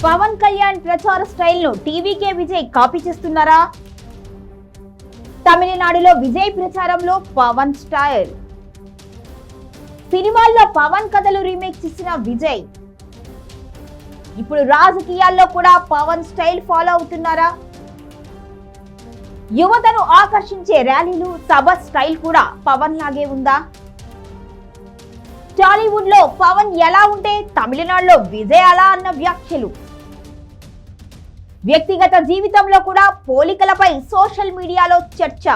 పవన్ కళ్యాణ్ ప్రచార స్టైల్ ను TVK Vijay copy చేస్తున్నారా? తమిళనాడులో విజయ్ ప్రచారంలో పవన్ స్టైల్. సినిమాల్లో పవన్ కథలు రీమేక్ చేసిన విజయ్ ఇప్పుడు రాజకీయాల్లో కూడా పవన్ స్టైల్ ఫాలో అవుతున్నారా? యువతను ఆకర్షించే ర్యాలీలు, సభ స్టైల్ కూడా పవన్ లాగే ఉందా? టాలీవుడ్ లో పవన్ ఎలా ఉంటే తమిళనాడులో విజయ్ అలా అన్న వ్యాఖ్యలు. వ్యక్తిగత జీవితంలో కూడా పోలికలపై సోషల్ మీడియాలో చర్చ.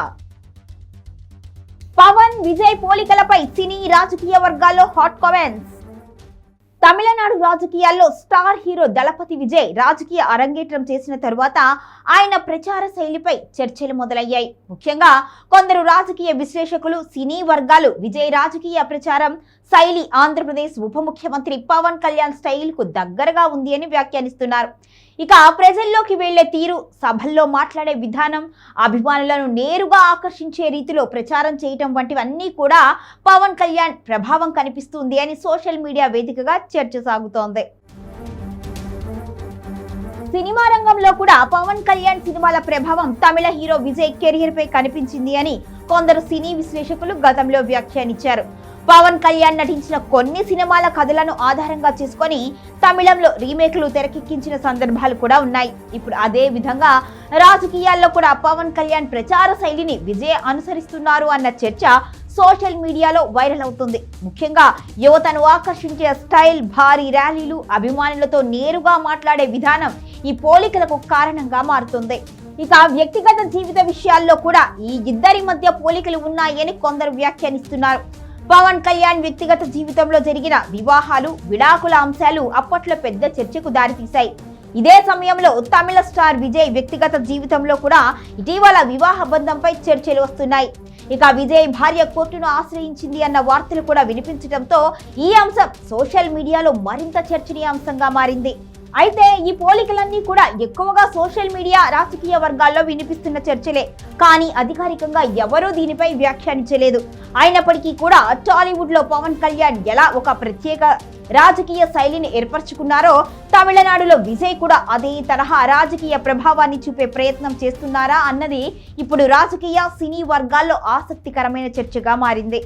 పవన్ విజయ్ పోలికలపై సినీ రాజకీయ వర్గాల్లో హాట్ కామెంట్స్. తమిళనాడు రాజకీయాల్లో స్టార్ హీరో దళపతి విజయ్ రాజకీయ అరంగేట్రం చేసిన తరువాత ఆయన ప్రచార శైలిపై చర్చలు మొదలయ్యాయి. ముఖ్యంగా కొందరు రాజకీయ విశ్లేషకులు, సినీ వర్గాలు విజయ్ రాజకీయ ప్రచారం శైలి ఆంధ్రప్రదేశ్ ఉప ముఖ్యమంత్రి పవన్ కళ్యాణ్ స్టైల్ కు దగ్గరగా ఉంది అని వ్యాఖ్యానిస్తున్నారు. ఇక ప్రజల్లోకి వెళ్లే తీరు, సభల్లో మాట్లాడే విధానం, అభిమానులను నేరుగా ఆకర్షించే రీతిలో ప్రచారం చేయటం వంటివన్నీ కూడా పవన్ కళ్యాణ్ ప్రభావం కనిపిస్తుంది అని సోషల్ మీడియా వేదికగా చర్చ సాగుతోంది. సినిమా రంగంలో కూడా పవన్ కళ్యాణ్ సినిమాల ప్రభావం తమిళ హీరో విజయ్ కెరియర్ పై కనిపించింది అని కొందరు సినీ విశ్లేషకులు గతంలో వ్యాఖ్యానించారు. పవన్ కళ్యాణ్ నటించిన కొన్ని సినిమాల కథలను ఆధారంగా చేసుకొని తమిళంలో రీమేక్లు తెరకెక్కించిన సందర్భాలు కూడా ఉన్నాయి. ఇప్పుడు అదే విధంగా రాజకీయాల్లో కూడా పవన్ కళ్యాణ్ ప్రచార శైలిని విజయ్ అనుసరిస్తున్నారు అన్న చర్చ సోషల్ మీడియాలో వైరల్ అవుతుంది. ముఖ్యంగా యువతను ఆకర్షించే స్టైల్, భారీ ర్యాలీలు, అభిమానులతో నేరుగా మాట్లాడే విధానం ఈ పోలికలకు కారణంగా మారుతుంది. ఇక వ్యక్తిగత జీవిత విషయాల్లో కూడా ఈ ఇద్దరి మధ్య పోలికలు ఉన్నాయని కొందరు వ్యాఖ్యానిస్తున్నారు. పవన్ కళ్యాణ్ వ్యక్తిగత జీవితంలో జరిగిన వివాహాలు, విడాకుల అంశాలు అప్పట్లో పెద్ద చర్చకు దారితీశాయి. ఇదే సమయంలో తమిళ స్టార్ విజయ్ వ్యక్తిగత జీవితంలో కూడా ఇటీవల వివాహ బంధంపై చర్చలు వస్తున్నాయి. ఇక విజయ్ భార్య కోర్టును ఆశ్రయించింది అన్న వార్తలు కూడా వినిపించడంతో ఈ అంశం సోషల్ మీడియాలో మరింత చర్చనీయాంశంగా మారింది. అయితే ఈ పోలికలన్నీ కూడా ఎక్కువగా సోషల్ మీడియా, రాజకీయ వర్గాల్లో వినిపిస్తున్న చర్చలే. కానీ అధికారికంగా ఎవరూ దీనిపై వ్యాఖ్యానించలేదు. అయినప్పటికీ కూడా టాలీవుడ్ లో పవన్ కళ్యాణ్ ఎలా ఒక ప్రత్యేక రాజకీయ శైలిని ఏర్పరచుకున్నారో తమిళనాడులో విజయ్ కూడా అదే తరహా రాజకీయ ప్రభావాన్ని చూపే ప్రయత్నం చేస్తున్నారా అన్నది ఇప్పుడు రాజకీయ, సినీ వర్గాల్లో ఆసక్తికరమైన చర్చగా మారింది.